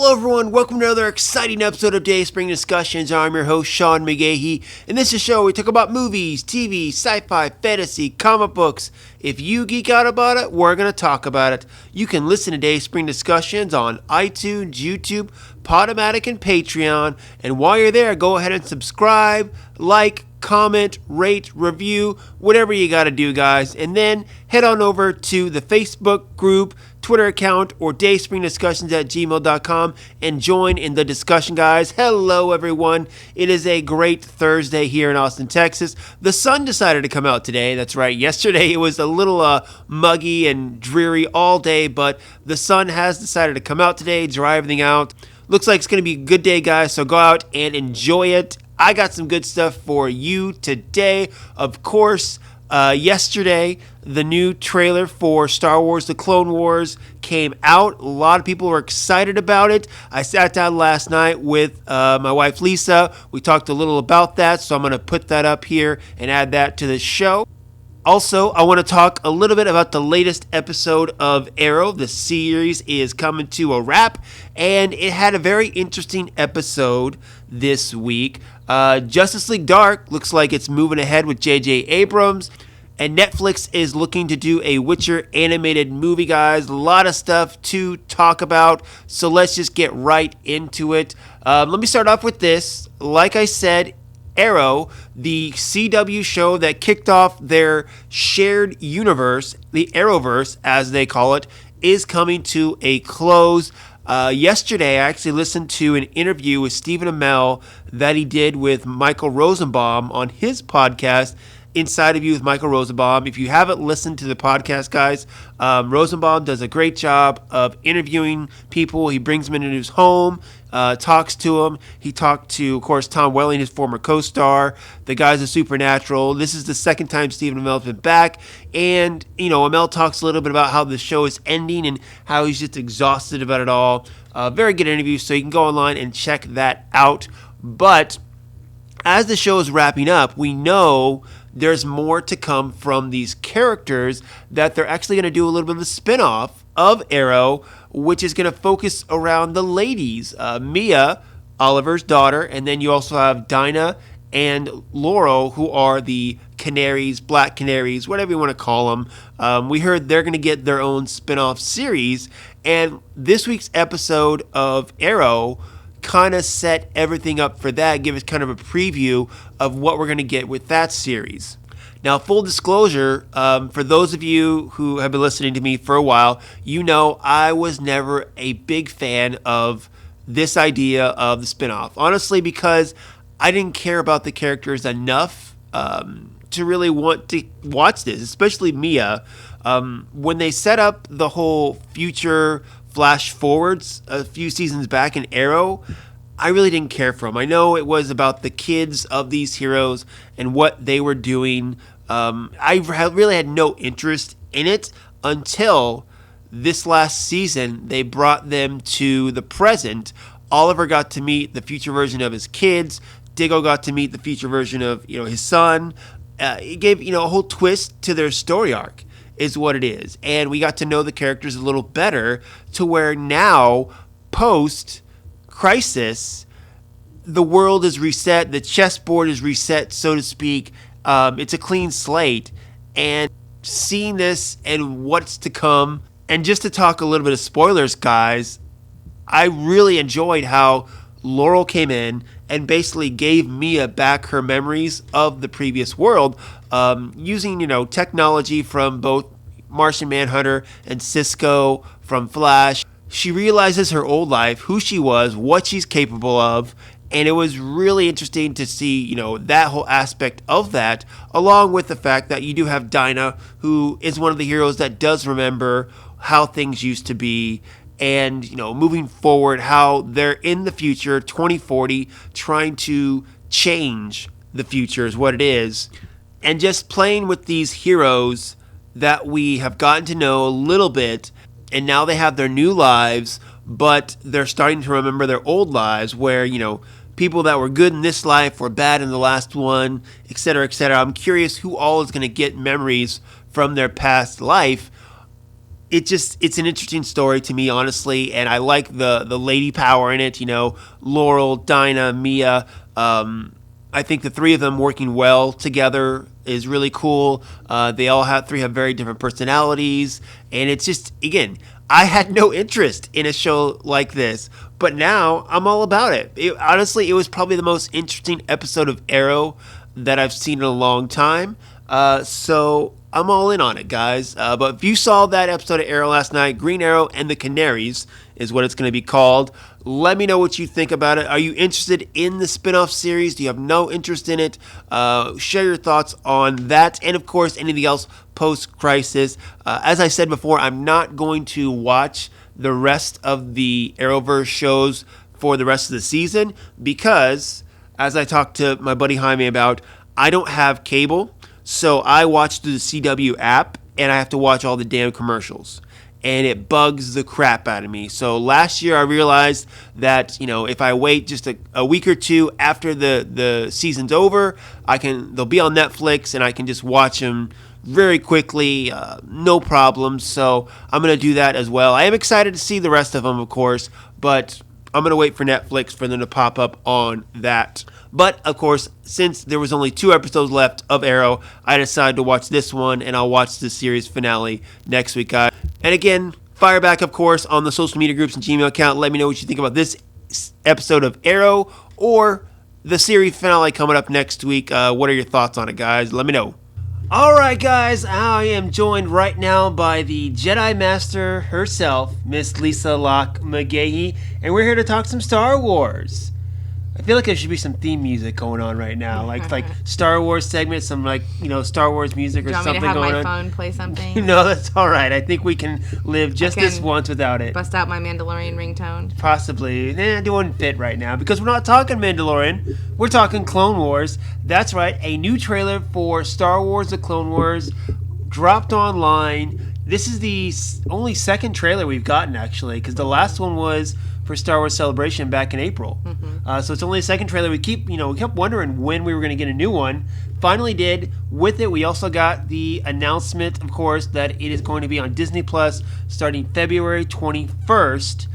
Hello everyone, welcome to another exciting episode of Dayspring Discussions. I'm your host, Sean McGahee. In this show, we talk about movies, TV, sci-fi, fantasy, comic books. If you geek out about it, we're going to talk about it. You can listen to Dayspring Discussions on iTunes, YouTube, Podomatic, and Patreon. And while you're there, go ahead and subscribe, like, comment, rate, review, whatever you got to do, guys. And then head on over to the Facebook group, Twitter account, or dayspringdiscussions@gmail.com and join in the discussion, guys. Hello, everyone. It is a great Thursday here in Austin, Texas. The sun decided to come out today. That's right. Yesterday, it was a little muggy and dreary all day, but the sun has decided to come out today, dry everything out. Looks like it's going to be a good day, guys, so go out and enjoy it. I got some good stuff for you today. Of course, yesterday, the new trailer for Star Wars The Clone Wars came out. A lot of people were excited about it. I sat down last night with my wife, Lisa. We talked a little about that, so I'm going to put that up here and add that to the show. Also, I want to talk a little bit about the latest episode of Arrow. The series is coming to a wrap, and it had a very interesting episode this week. Justice League Dark looks like it's moving ahead with J.J. Abrams, and Netflix is looking to do a Witcher animated movie, guys. A lot of stuff to talk about, so let's just get right into it. Let me start off with this. Like I said, Arrow, the CW show that kicked off their shared universe, the Arrowverse as they call it, is coming to a close. Yesterday, I actually listened to an interview with Stephen Amell that he did with Michael Rosenbaum on his podcast, Inside of You with Michael Rosenbaum. If you haven't listened to the podcast, guys, Rosenbaum does a great job of interviewing people. He brings them into his home, talks to them. He talked to, of course, Tom Welling, his former co-star, the guys of Supernatural. This is the second time Stephen Amell's been back. And, Amell talks a little bit about how the show is ending and how he's just exhausted about it all. Very good interview, so you can go online and check that out. But as the show is wrapping up, we know there's more to come from these characters, that they're actually going to do a little bit of a spin-off of Arrow, which is going to focus around the ladies. Mia, Oliver's daughter, and then you also have Dinah and Laurel, who are the Canaries, Black Canaries, whatever you want to call them. We heard they're going to get their own spin-off series, and this week's episode of Arrow kind of set everything up for that, give us kind of a preview of what we're going to get with that series. Now, full disclosure, for those of you who have been listening to me for a while, you know I was never a big fan of this idea of the spinoff. Honestly, because I didn't care about the characters enough to really want to watch this, especially Mia. When they set up the whole future flash forwards a few seasons back in Arrow, I really didn't care for them. I know it was about the kids of these heroes and what they were doing. I really had no interest in it until this last season. They brought them to the present. Oliver got to meet the future version of his kids. Diggo got to meet the future version of his son. It gave a whole twist to their story arc, is what it is. And we got to know the characters a little better, to where now, post-crisis, the world is reset, the chessboard is reset, so to speak. It's a clean slate. And seeing this and what's to come, and just to talk a little bit of spoilers, guys, I really enjoyed how Laurel came in and basically gave Mia back her memories of the previous world, using, technology from both Martian Manhunter and Cisco from Flash. She realizes her old life, who she was, what she's capable of, and it was really interesting to see, that whole aspect of that, along with the fact that you do have Dinah, who is one of the heroes that does remember how things used to be, and, moving forward, how they're in the future, 2040, trying to change the future is what it is. And just playing with these heroes that we have gotten to know a little bit, and now they have their new lives, but they're starting to remember their old lives where, people that were good in this life were bad in the last one, etc., etc. I'm curious who all is going to get memories from their past life. it's an interesting story to me, honestly, and I like the lady power in it. Laurel, Dinah, Mia. I think the three of them working well together is really cool. They all have very different personalities, and it's just, again, I had no interest in a show like this, but now I'm all about it. Honestly, it was probably the most interesting episode of Arrow that I've seen in a long time. So I'm all in on it, guys. But if you saw that episode of Arrow last night, Green Arrow and the Canaries is what it's going to be called. Let me know what you think about it. Are you interested in the spin-off series? Do you have no interest in it? Share your thoughts on that, and of course anything else post-Crisis. As I said before, I'm not going to watch the rest of the Arrowverse shows for the rest of the season because, as I talked to my buddy Jaime about, I don't have cable. So I watch through the CW app, and I have to watch all the damn commercials. And it bugs the crap out of me. So last year I realized that, if I wait just a week or two after the season's over, they'll be on Netflix, and I can just watch them very quickly, no problem. So I'm going to do that as well. I am excited to see the rest of them, of course, but I'm going to wait for Netflix for them to pop up on that. But, of course, since there was only 2 episodes left of Arrow, I decided to watch this one, and I'll watch the series finale next week, guys. And again, fire back, of course, on the social media groups and Gmail account. Let me know what you think about this episode of Arrow or the series finale coming up next week. What are your thoughts on it, guys? Let me know. Alright, guys, I am joined right now by the Jedi Master herself, Miss Lisa Locke McGahee, and we're here to talk some Star Wars. I feel like there should be some theme music going on right now, like Star Wars segment, some Star Wars music or something going on. Do you want me to have my phone play something? No, that's all right. I think we can live just this once without it. Bust out my Mandalorian ringtone? Possibly. It wouldn't fit right now because we're not talking Mandalorian. We're talking Clone Wars. That's right. A new trailer for Star Wars: The Clone Wars dropped online. This is the only second trailer we've gotten, actually, because the last one was for Star Wars Celebration back in April. So it's only a second trailer. We kept wondering when we were going to get a new one. Finally did. With it, we also got the announcement, of course, that it is going to be on Disney Plus starting February 21st.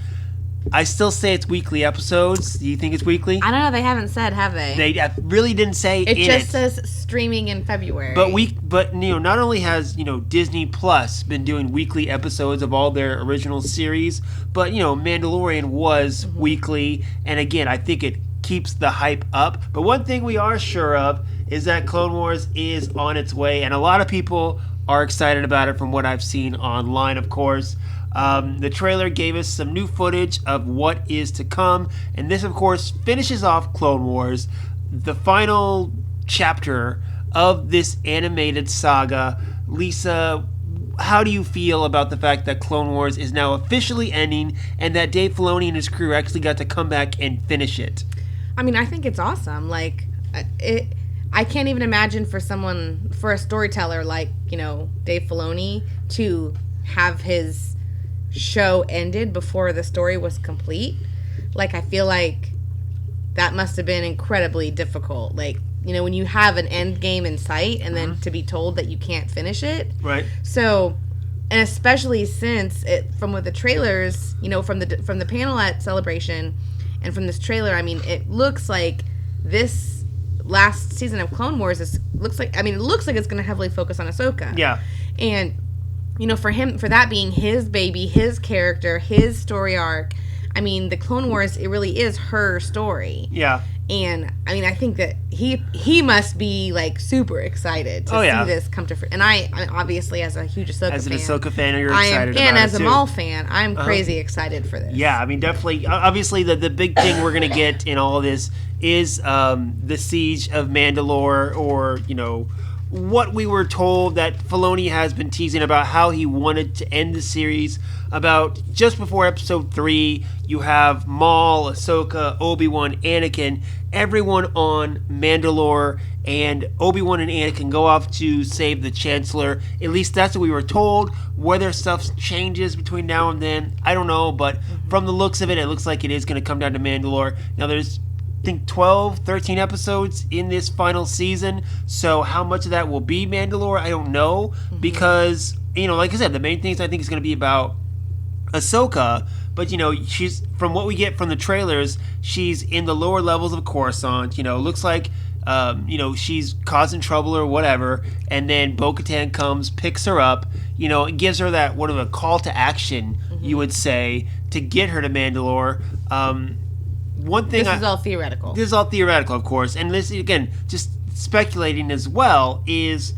I still say it's weekly episodes. Do you think it's weekly? I don't know. They haven't said, have they? They really didn't say it. Just says streaming in February. But not only has Disney Plus been doing weekly episodes of all their original series, but Mandalorian was weekly, and again, I think it keeps the hype up. But one thing we are sure of is that Clone Wars is on its way, and a lot of people are excited about it from what I've seen online, of course. The trailer gave us some new footage of what is to come, and this, of course, finishes off Clone Wars, the final chapter of this animated saga. Lisa, how do you feel about the fact that Clone Wars is now officially ending and that Dave Filoni and his crew actually got to come back and finish it? I mean, I think it's awesome. I can't even imagine for a storyteller like, Dave Filoni to have his show ended before the story was complete. I feel like that must have been incredibly difficult. When you have an end game in sight and then to be told that you can't finish it. Right. So, and especially since from with the trailers, from the panel at Celebration and from this trailer, I mean, it looks like this last season of Clone Wars it looks like it's going to heavily focus on Ahsoka. Yeah. And for that being his baby, his character, his story arc, I mean, the Clone Wars, it really is her story. Yeah. And, I mean, I think that he must be, super excited to see this come to fruition. And I obviously, as a huge Ahsoka fan. As an Ahsoka fan, you're excited about it, and as a Maul fan, I'm crazy excited for this. Yeah, I mean, definitely. Obviously, the big thing we're going to get in all of this is the Siege of Mandalore, or, what we were told that Filoni has been teasing about how he wanted to end the series. About just before episode 3, you have Maul, Ahsoka, Obi-Wan, Anakin, everyone on Mandalore, and Obi-Wan and Anakin go off to save the Chancellor. At least that's what we were told. Whether stuff changes between now and then, I don't know, but from the looks of it, it looks like it is going to come down to Mandalore. Now, there's think 12, 13 episodes in this final season. So how much of that will be Mandalore, I don't know. Because, like I said, the main things I think is going to be about Ahsoka. But, she's, from what we get from the trailers, she's in the lower levels of Coruscant. Looks like, she's causing trouble or whatever. And then Bo-Katan comes, picks her up, and gives her that, what of a call to action, you would say, to get her to Mandalore. One thing This is all theoretical. This is all theoretical, of course. And this, again, just speculating as well, is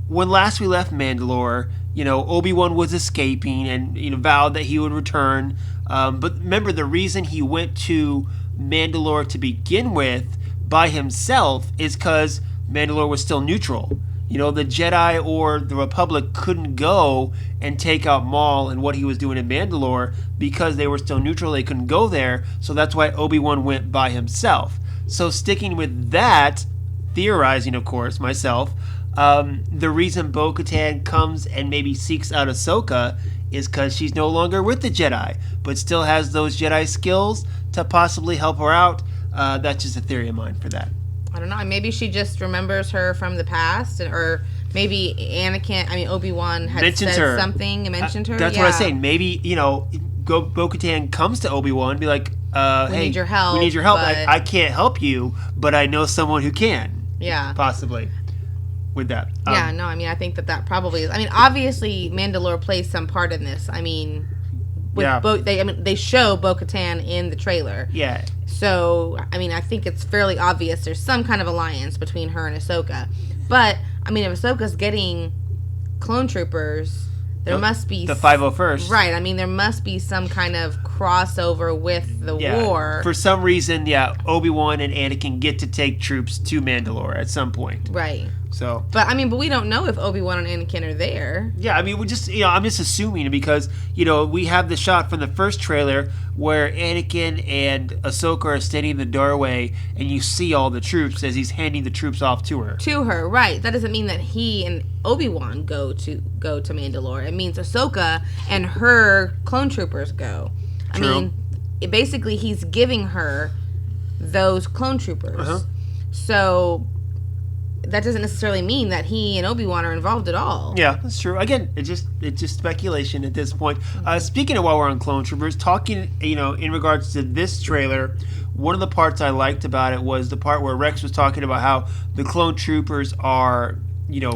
when last we left Mandalore, Obi-Wan was escaping and, vowed that he would return. But remember, the reason he went to Mandalore to begin with by himself is because Mandalore was still neutral. The Jedi or the Republic couldn't go and take out Maul and what he was doing in Mandalore because they were still neutral. They couldn't go there. So that's why Obi-Wan went by himself. So sticking with that, theorizing, of course, myself, the reason Bo-Katan comes and maybe seeks out Ahsoka is because she's no longer with the Jedi, but still has those Jedi skills to possibly help her out. That's just a theory of mine for that. I don't know. Maybe she just remembers her from the past, or maybe Obi-Wan had mentioned said her. Something and mentioned her. That's what I was saying. Maybe, Bo-Katan comes to Obi-Wan and be like, we hey, need your help. We need your help. But... I can't help you, but I know someone who can. Yeah. Possibly. With that. I think that probably is. Obviously, Mandalore plays some part in this. They show Bo-Katan in the trailer. Yeah. So, I think it's fairly obvious there's some kind of alliance between her and Ahsoka. But, if Ahsoka's getting clone troopers, there must be... The 501st. Right. There must be some kind of crossover with the war. For some reason, Obi-Wan and Anakin get to take troops to Mandalore at some point. Right. So, but we don't know if Obi-Wan and Anakin are there. Yeah, we just, I'm just assuming because, we have the shot from the first trailer where Anakin and Ahsoka are standing in the doorway and you see all the troops as he's handing the troops off to her. To her, right. That doesn't mean that he and Obi-Wan go to Mandalore. It means Ahsoka and her clone troopers go. True. Basically he's giving her those clone troopers. Uh-huh. So that doesn't necessarily mean that he and Obi-Wan are involved at all. Yeah, that's true. Again, it's just speculation at this point. Speaking of while we're on Clone Troopers, talking, in regards to this trailer, one of the parts I liked about it was the part where Rex was talking about how the Clone Troopers are,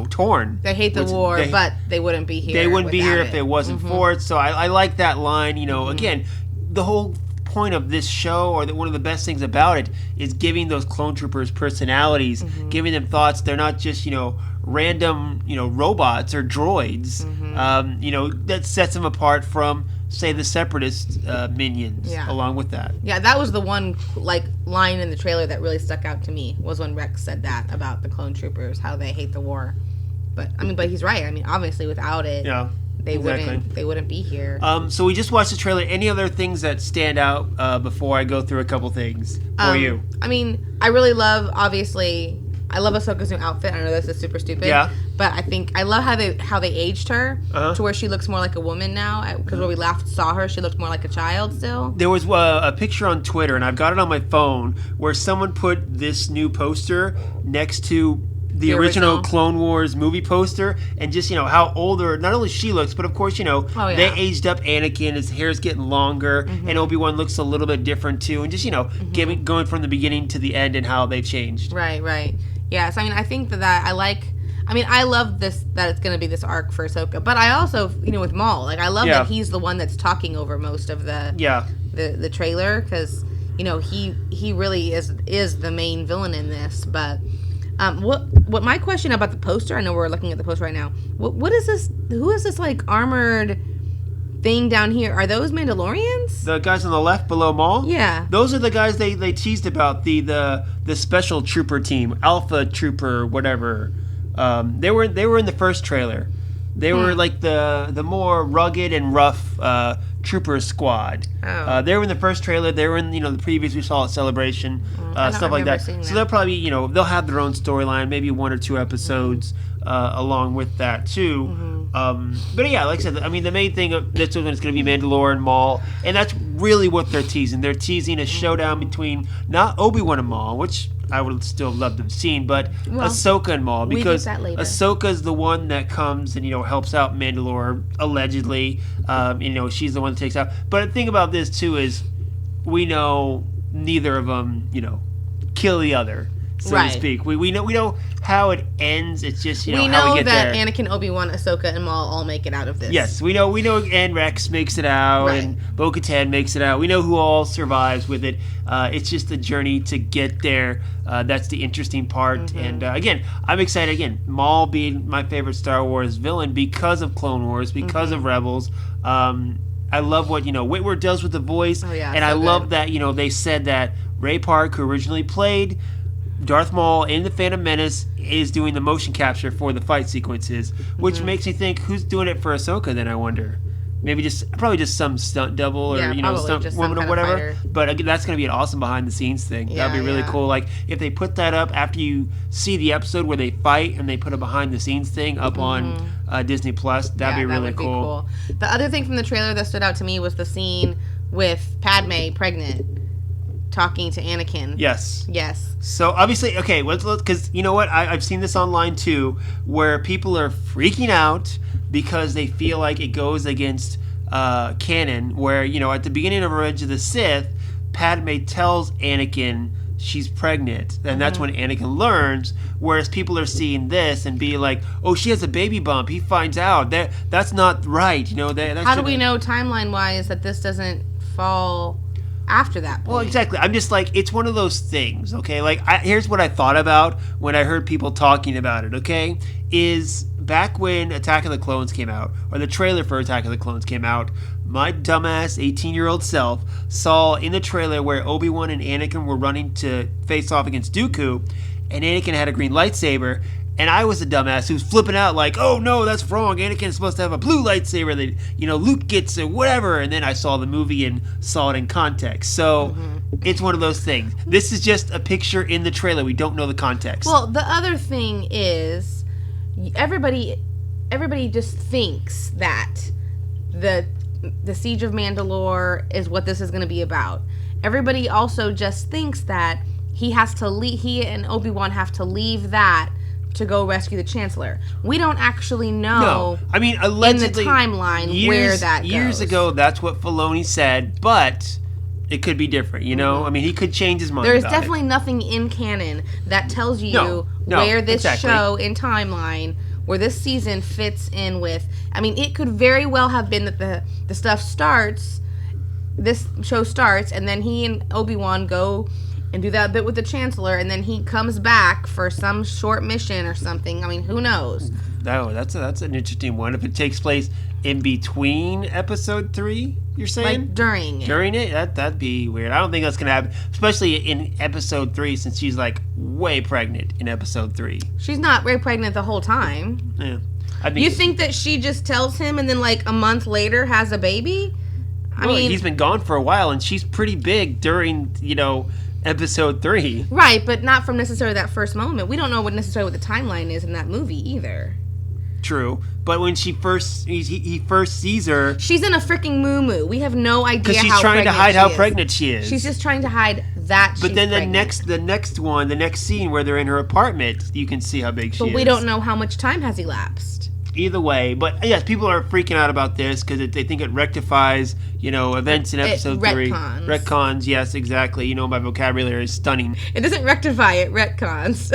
torn. They hate the war, but they wouldn't be here. They wouldn't be here if it wasn't for it. So I like that line. Again, the whole point of this show, or one of the best things about it, is giving those clone troopers personalities, giving them thoughts. They're not just random robots or droids. That sets them apart from, say, the separatist minions. Along with that, that was the one line in the trailer that really stuck out to me, was when Rex said that about the clone troopers, how they hate the war. But he's right. Obviously without it, they wouldn't be here. So we just watched the trailer. Any other things that stand out before I go through a couple things for you? I really love, obviously, I love Ahsoka's new outfit. I know this is super stupid. Yeah. But I love how they aged her to where she looks more like a woman now. Because when we last saw her, she looked more like a child still. There was a picture on Twitter, and I've got it on my phone, where someone put this new poster next to the original Clone Wars movie poster, and just, how older, not only she looks, but of course, they aged up Anakin, his hair's getting longer, and Obi-Wan looks a little bit different too, and just, going from the beginning to the end and how they've changed. Right. Yeah, so I think that I like, I love this, that it's going to be this arc for Ahsoka, but I also, with Maul, I love that he's the one that's talking over most of the trailer, because, he really is the main villain in this, but... what my question about the poster, I know we're looking at the poster right now. What is this? Who is this armored thing down here? Are those Mandalorians? The guys on the left below Maul? Yeah. Those are the guys they teased about, the special trooper team, Alpha Trooper, whatever. They were in the first trailer. They were the more rugged and rough trooper squad. They were in the first trailer. They were in the previews we saw at Celebration, stuff like that. So they'll probably they'll have their own storyline, maybe 1 or 2 episodes along with that too. But yeah, like I said, I mean, the main thing of this one is going to be Mandalore and Maul, and that's really what they're teasing. They're teasing a showdown between not Obi-Wan and Maul, which I would still love to have seen, but Ahsoka and Maul, because Ahsoka is the one that comes and helps out Mandalore allegedly. She's the one that takes out. But the thing about this too is, we know neither of them, kill the other, so to speak. We know how it ends. It's just we how know we get that there. Anakin, Obi-Wan, Ahsoka, and Maul all make it out of this. Yes, we know and Rex makes it out, and Bo-Katan makes it out. We know who all survives with it. It's just the journey to get there. That's the interesting part. And again, I'm excited. Again, Maul being my favorite Star Wars villain because of Clone Wars, because of Rebels. I love what Whitworth does with the voice, and I love that they said that Ray Park, who originally played Darth Maul in The Phantom Menace, is doing the motion capture for the fight sequences, which makes me think, who's doing it for Ahsoka then, I wonder? Maybe probably just some stunt double or, stunt woman or whatever. But again, that's going to be an awesome behind the scenes thing. That'd be really cool. Like, if they put that up after you see the episode where they fight and they put a behind the scenes thing up on Disney Plus, that'd be really cool. The other thing from the trailer that stood out to me was the scene with Padme pregnant, talking to Anakin. Yes. Yes. So obviously, okay, because you know what? I've seen this online too, where people are freaking out because they feel like it goes against canon, where, at the beginning of Revenge of the Sith, Padme tells Anakin she's pregnant, and that's when Anakin learns, whereas people are seeing this and be like, oh, she has a baby bump. He finds out. That's not right. How do we know timeline-wise that this doesn't fall after that point? Well, exactly. I'm just like, it's one of those things, okay? Like, here's what I thought about when I heard people talking about it, okay? Is back when Attack of the Clones came out, or the trailer for Attack of the Clones came out, my dumbass 18-year-old self saw in the trailer where Obi-Wan and Anakin were running to face off against Dooku, and Anakin had a green lightsaber, and I was a dumbass who's flipping out like, oh no, that's wrong. Anakin's supposed to have a blue lightsaber that, Luke gets it, whatever. And then I saw the movie and saw it in context. So it's one of those things. This is just a picture in the trailer. We don't know the context. Well, the other thing is, everybody just thinks that the Siege of Mandalore is what this is going to be about. Everybody also just thinks that he and Obi-Wan have to leave that to go rescue the Chancellor. We don't actually know. No. I mean, allegedly, in the timeline where that goes. Years ago, that's what Filoni said, but it could be different, I mean, he could change his mind. There's definitely nothing in canon that tells you where this show in timeline, where this season fits in with. I mean, it could very well have been that the stuff starts, this show starts, and then he and Obi-Wan go and do that bit with the Chancellor, and then he comes back for some short mission or something. I mean, who knows? No, that's an interesting one. If it takes place in between episode 3, you're saying? Like during it? That'd be weird. I don't think that's going to happen, especially in episode 3, since she's like way pregnant in episode 3. She's not way pregnant the whole time. Yeah. You think that she just tells him and then like a month later has a baby? I mean, he's been gone for a while, and she's pretty big during, episode 3. Right, but not from necessarily that first moment. We don't know what necessarily what the timeline is in that movie either. True, but when he first sees her, she's in a freaking moo-moo. We have no idea because she's trying to hide how pregnant she is. She's just trying to hide that. But then pregnant. the next scene where they're in her apartment, you can see how big she is. But we don't know how much time has elapsed. Either way, but yes, people are freaking out about this because they think it rectifies, events in episode 3. Retcons, yes, exactly. My vocabulary is stunning. It doesn't rectify it, retcons.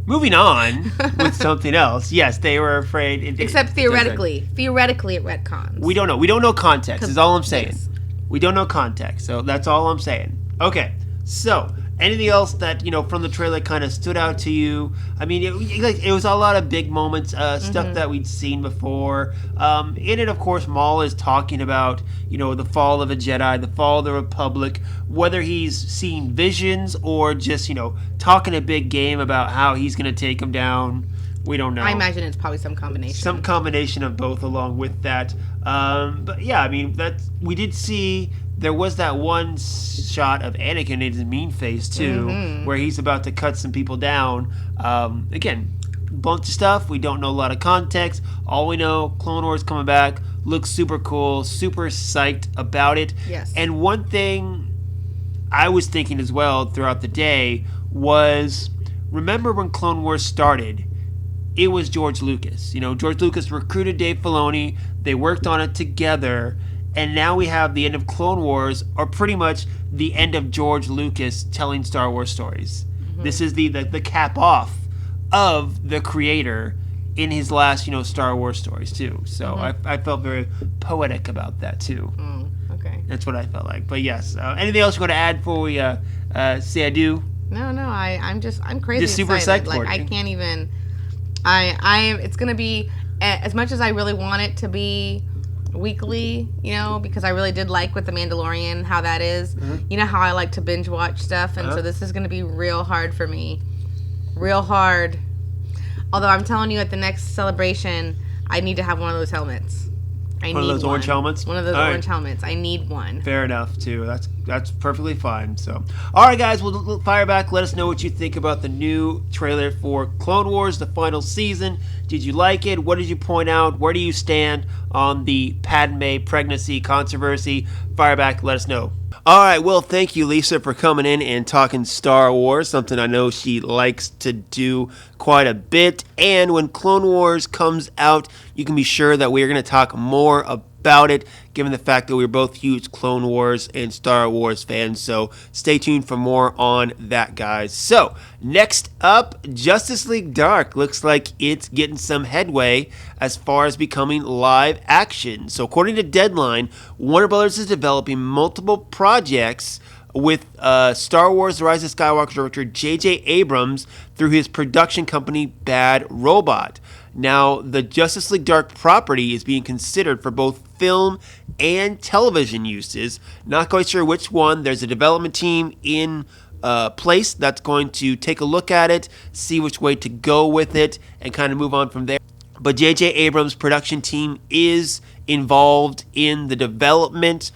Moving on with something else. Yes, they were afraid. Except theoretically. Theoretically, it retcons. We don't know. We don't know context, is all I'm saying. Yes. We don't know context, so that's all I'm saying. Okay, so anything else that, from the trailer kind of stood out to you? I mean, it was a lot of big moments, stuff that we'd seen before. In it, of course, Maul is talking about, the fall of a Jedi, the fall of the Republic, whether he's seeing visions or just, talking a big game about how he's going to take him down. We don't know. I imagine it's probably some combination. Some combination of both along with that. But yeah, I mean, we did see... There was that one shot of Anakin in his mean face, too, where he's about to cut some people down. Again, bunch of stuff. We don't know a lot of context. All we know, Clone Wars coming back, looks super cool, super psyched about it. Yes. And one thing I was thinking as well throughout the day was, remember when Clone Wars started? It was George Lucas. George Lucas recruited Dave Filoni. They worked on it together. And now we have the end of Clone Wars, or pretty much the end of George Lucas telling Star Wars stories. Mm-hmm. This is the cap off of the creator in his last, Star Wars stories too. So I felt very poetic about that too. Okay. That's what I felt like. But yes, anything else you want to add before we say adieu? No, I'm crazy just super excited. psyched for it. I can't even. It's gonna be, as much as I really want it to be weekly, because I really did like with The Mandalorian how that is. Mm-hmm. You know how I like to binge watch stuff, and so this is gonna be real hard for me. Real hard. Although I'm telling you, at the next celebration, I need to have one of those helmets. One of those orange helmets? One of those orange helmets. I need one. Fair enough, too. That's perfectly fine. So, all right, guys, we'll fire back. Let us know what you think about the new trailer for Clone Wars, the final season. Did you like it? What did you point out? Where do you stand on the Padme pregnancy controversy? Fire back. Let us know. All right, well, thank you, Lisa, for coming in and talking Star Wars, something I know she likes to do quite a bit. And when Clone Wars comes out, you can be sure that we're going to talk more about it, given the fact that we're both huge Clone Wars and Star Wars fans. So stay tuned for more on that, guys. So next up, Justice League Dark looks like it's getting some headway as far as becoming live action. So according to Deadline, Warner Brothers is developing multiple projects with Star Wars The Rise of Skywalker director J.J. Abrams through his production company Bad Robot. Now, the Justice League Dark property is being considered for both film and television uses. Not quite sure which one. There's a development team in place that's going to take a look at it, see which way to go with it, and kind of move on from there. But J.J. Abrams' production team is involved in the development.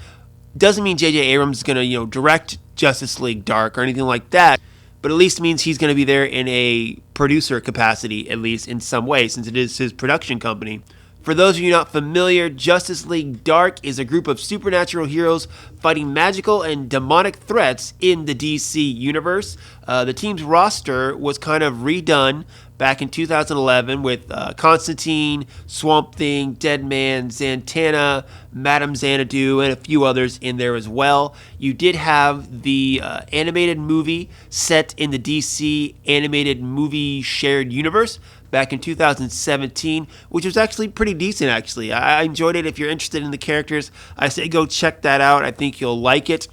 Doesn't mean J.J. Abrams is going to, direct Justice League Dark or anything like that, but at least means he's going to be there in a producer capacity, at least in some way, since it is his production company. For those of you not familiar, Justice League Dark is a group of supernatural heroes fighting magical and demonic threats in the DC universe. The team's roster was kind of redone back in 2011 with Constantine, Swamp Thing, Deadman, Zatanna, Madame Xanadu, and a few others in there as well. You did have the animated movie set in the DC animated movie shared universe back in 2017, which was actually pretty decent, actually. I enjoyed it. If you're interested in the characters, I say go check that out. I think you'll like it.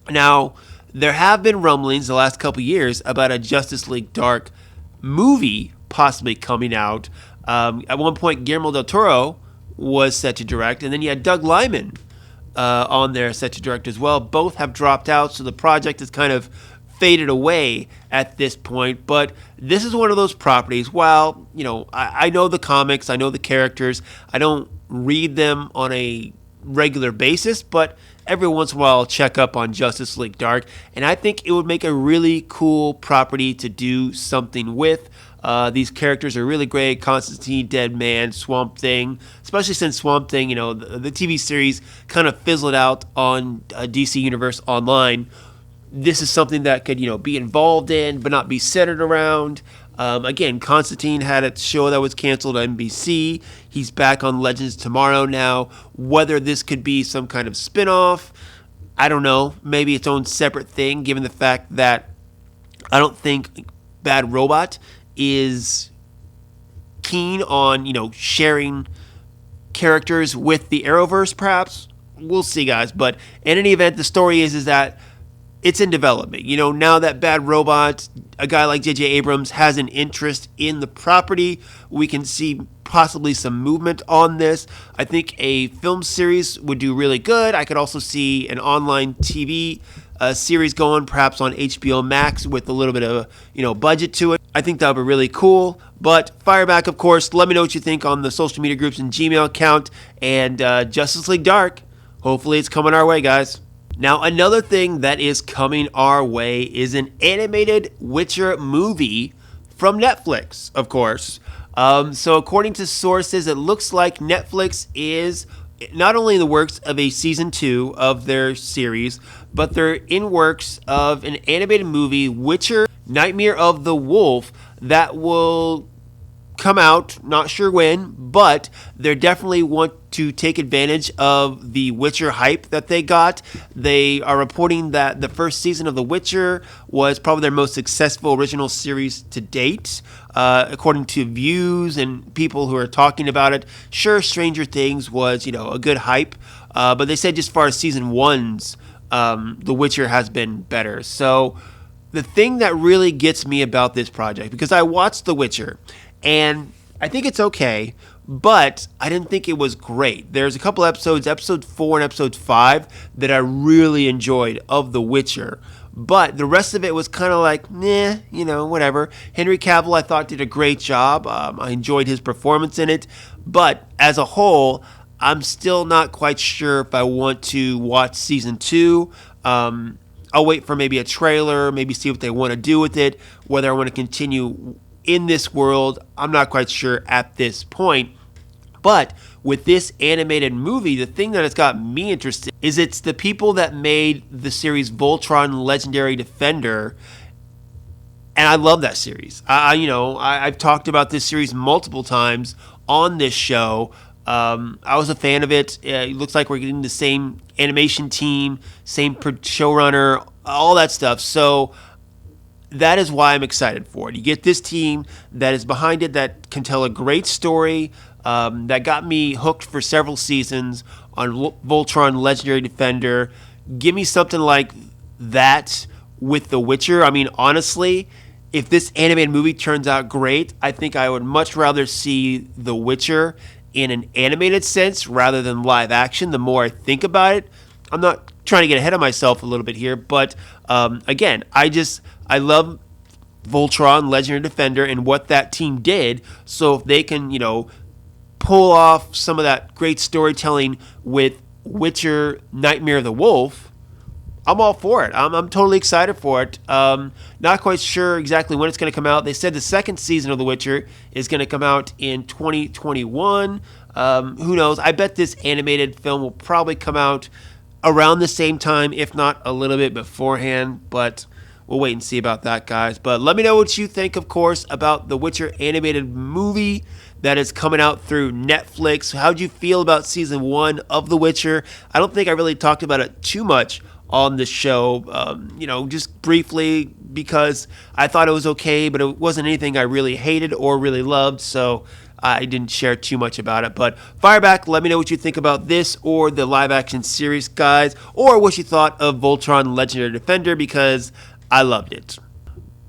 Now, there have been rumblings the last couple years about a Justice League Dark movie possibly coming out. At one point, Guillermo del Toro was set to direct, and then you had Doug Liman on there set to direct as well. Both have dropped out, so the project is kind of faded away at this point. But this is one of those properties. While I know the comics, I know the characters, I don't read them on a regular basis, but every once in a while I'll check up on Justice League Dark, and I think it would make a really cool property to do something with. These characters are really great. Constantine, Deadman, Swamp Thing, especially since Swamp Thing, the TV series kind of fizzled out on DC Universe Online. This is something that could, be involved in, but not be centered around. Again, Constantine had a show that was canceled on NBC. He's back on Legends tomorrow now. Whether this could be some kind of spin-off, I don't know. Maybe its own separate thing, given the fact that I don't think Bad Robot is keen on, sharing characters with the Arrowverse, perhaps. We'll see, guys. But in any event, the story is that it's in development. Now that Bad Robot, a guy like J.J. Abrams, has an interest in the property, we can see possibly some movement on this. I think a film series would do really good. I could also see an online TV series going, perhaps on HBO Max with a little bit of budget to it. I think that would be really cool. But fire back, of course. Let me know what you think on the social media groups and Gmail account. And Justice League Dark, hopefully it's coming our way, guys. Now, another thing that is coming our way is an animated Witcher movie from Netflix, of course. So according to sources, it looks like Netflix is not only in the works of a season 2 of their series, but they're in works of an animated movie, Witcher Nightmare of the Wolf, that will come out, not sure when, but they definitely want to take advantage of the Witcher hype that they got. They are reporting that the first season of The Witcher was probably their most successful original series to date, according to views and people who are talking about it. Sure, Stranger Things was, a good hype, but they said just as far as season 1's, The Witcher has been better. So the thing that really gets me about this project, because I watched The Witcher, and I think it's okay, but I didn't think it was great. There's a couple episodes, episode 4 and episode 5, that I really enjoyed of The Witcher. But the rest of it was kind of like, whatever. Henry Cavill, I thought, did a great job. I enjoyed his performance in it. But as a whole, I'm still not quite sure if I want to watch season 2. I'll wait for maybe a trailer, maybe see what they want to do with it, whether I want to continue in this world. I'm not quite sure at this point. But with this animated movie, the thing that has got me interested is it's the people that made the series Voltron Legendary Defender. And I love that series. I've talked about this series multiple times on this show. I was a fan of it. It looks like we're getting the same animation team, same showrunner, all that stuff. So that is why I'm excited for it. You get this team that is behind it, that can tell a great story, that got me hooked for several seasons on Voltron Legendary Defender. Give me something like that with The Witcher. I mean, honestly, if this animated movie turns out great, I think I would much rather see The Witcher in an animated sense rather than live action. The more I think about it, I'm not trying to get ahead of myself a little bit here, but again, I love Voltron Legendary Defender and what that team did. So if they can, pull off some of that great storytelling with Witcher Nightmare of the Wolf, I'm all for it. I'm totally excited for it. Not quite sure exactly when it's going to come out. They said the second season of The Witcher is going to come out in 2021. Who knows? I bet this animated film will probably come out around the same time, if not a little bit beforehand, but we'll wait and see about that, guys. But let me know what you think, of course, about the Witcher animated movie that is coming out through Netflix. How'd you feel about season 1 of The Witcher? I don't think I really talked about it too much on the show, just briefly, because I thought it was okay, but it wasn't anything I really hated or really loved, so I didn't share too much about it. But fire back, let me know what you think about this or the live action series, guys, or what you thought of Voltron Legendary Defender, because I loved it.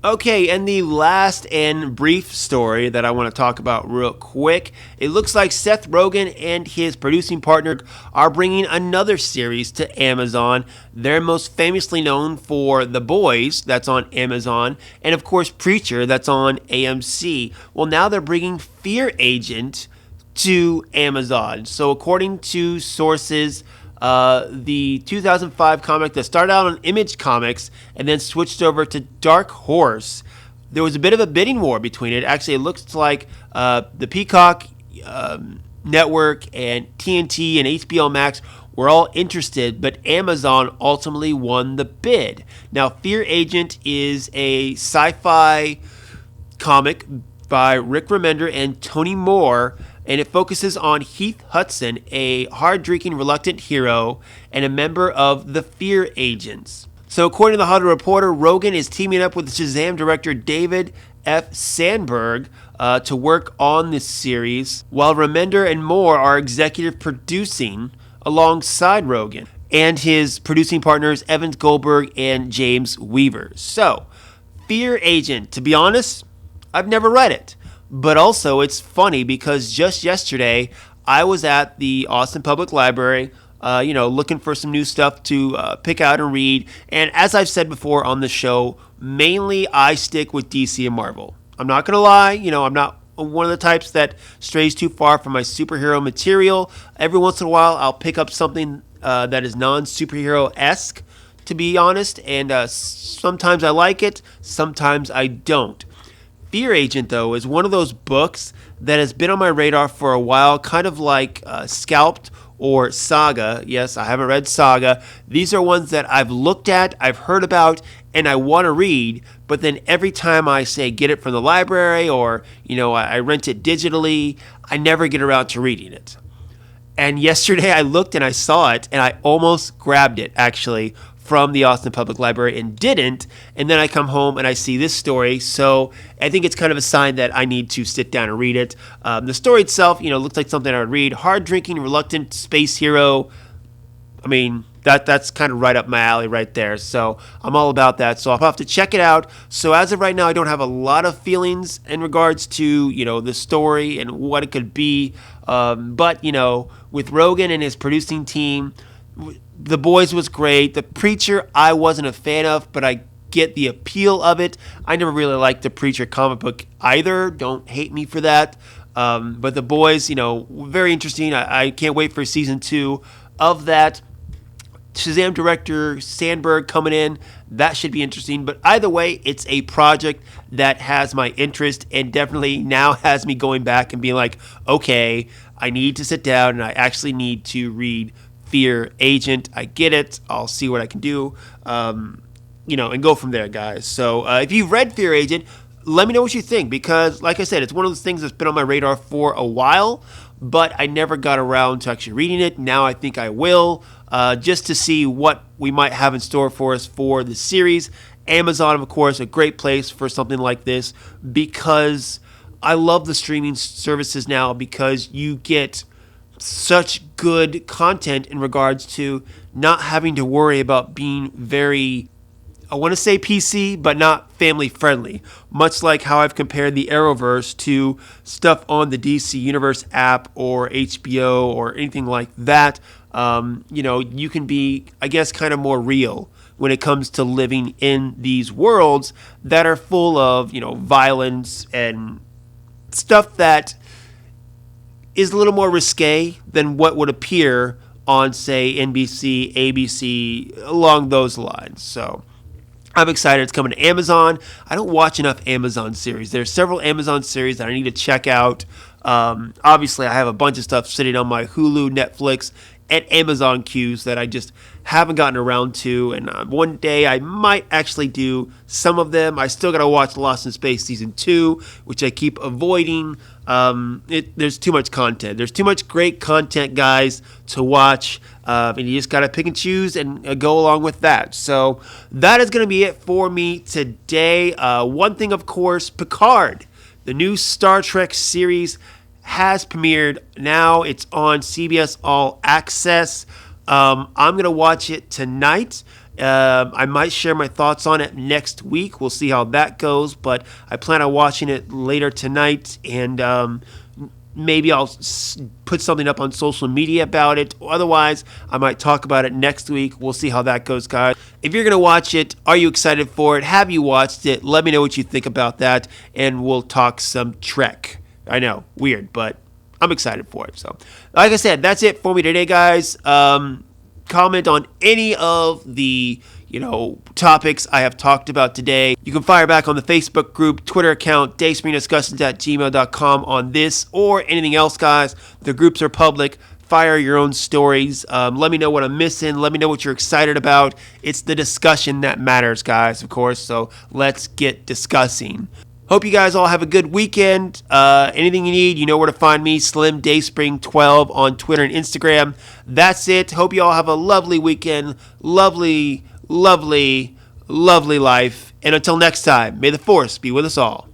Okay, and the last and brief story that I want to talk about real quick. It looks like Seth Rogen and his producing partner are bringing another series to Amazon. They're most famously known for The Boys, that's on Amazon, and of course Preacher, that's on AMC. Well, now they're bringing Fear Agent to Amazon. So according to sources, the 2005 comic that started out on Image Comics and then switched over to Dark Horse, there was a bit of a bidding war between it. Actually, it looks like the Peacock Network and TNT and HBO Max were all interested, but Amazon ultimately won the bid. Now, Fear Agent is a sci-fi comic by Rick Remender and Tony Moore, and it focuses on Heath Hudson, a hard-drinking, reluctant hero and a member of the Fear Agents. So according to The Hollywood Reporter, Rogen is teaming up with Shazam director David F. Sandberg to work on this series, while Remender and Moore are executive producing alongside Rogen and his producing partners Evan Goldberg and James Weaver. So, Fear Agent, to be honest, I've never read it. But also, it's funny because just yesterday, I was at the Austin Public Library, looking for some new stuff to pick out and read. And as I've said before on the show, mainly I stick with DC and Marvel. I'm not going to lie, I'm not one of the types that strays too far from my superhero material. Every once in a while, I'll pick up something that is non-superhero-esque, to be honest. And sometimes I like it, sometimes I don't. Fear Agent, though, is one of those books that has been on my radar for a while, kind of like Scalped or Saga. Yes, I haven't read Saga. These are ones that I've looked at, I've heard about, and I want to read, but then every time I say get it from the library or, I rent it digitally, I never get around to reading it. And yesterday I looked and I saw it, and I almost grabbed it, actually, from the Austin Public Library and didn't. And then I come home and I see this story. So I think it's kind of a sign that I need to sit down and read it. The story itself, looks like something I would read. Hard drinking, reluctant space hero. I mean, that's kind of right up my alley right there. So I'm all about that. So I'll have to check it out. So as of right now, I don't have a lot of feelings in regards to, the story and what it could be. But, with Rogan and his producing team, The Boys was great. The Preacher, I wasn't a fan of, but I get the appeal of it. I never really liked the Preacher comic book either. Don't hate me for that. But The Boys, very interesting. I can't wait for season 2 of that. Shazam director Sandberg coming in. That should be interesting. But either way, it's a project that has my interest and definitely now has me going back and being like, okay, I need to sit down and I actually need to read Fear Agent. I get it. I'll see what I can do, and go from there, guys. So if you've read Fear Agent, let me know what you think, because like I said, it's one of those things that's been on my radar for a while, but I never got around to actually reading it. Now I think I will, just to see what we might have in store for us for the series. Amazon, of course, a great place for something like this, because I love the streaming services now, because you get such good content in regards to not having to worry about being very, I want to say PC, but not family friendly. Much like how I've compared the Arrowverse to stuff on the DC Universe app or HBO or anything like that. You can be, I guess, kind of more real when it comes to living in these worlds that are full of, violence and stuff that is a little more risque than what would appear on, say, NBC, ABC, along those lines. So I'm excited. It's coming to Amazon. I don't watch enough Amazon series. There's several Amazon series that I need to check out. Obviously, I have a bunch of stuff sitting on my Hulu, Netflix, and Amazon queues that I just haven't gotten around to. And one day I might actually do some of them. I still got to watch Lost in Space Season 2, which I keep avoiding. There's too much content. There's too much great content, guys, to watch. And you just got to pick and choose and go along with that. So that is going to be it for me today. One thing, of course, Picard, the new Star Trek series, has premiered. Now it's on CBS All Access. I'm going to watch it tonight. I might share my thoughts on it next week. We'll see how that goes, but I plan on watching it later tonight, and maybe I'll put something up on social media about it. Otherwise, I might talk about it next week. We'll see how that goes, guys. If you're going to watch it, are you excited for it? Have you watched it? Let me know what you think about that, and we'll talk some Trek. I know, weird, but I'm excited for it. So, like I said, that's it for me today, guys. Comment on any of the, topics I have talked about today. You can fire back on the Facebook group, Twitter account, dayspringdiscussions@gmail.com on this or anything else, guys. The groups are public. Fire your own stories. Let me know what I'm missing. Let me know what you're excited about. It's the discussion that matters, guys, of course. So let's get discussing. Hope you guys all have a good weekend. Anything you need, you know where to find me, Slim Dayspring 12 on Twitter and Instagram. That's it. Hope you all have a lovely weekend. Lovely, lovely, lovely life. And until next time, may the Force be with us all.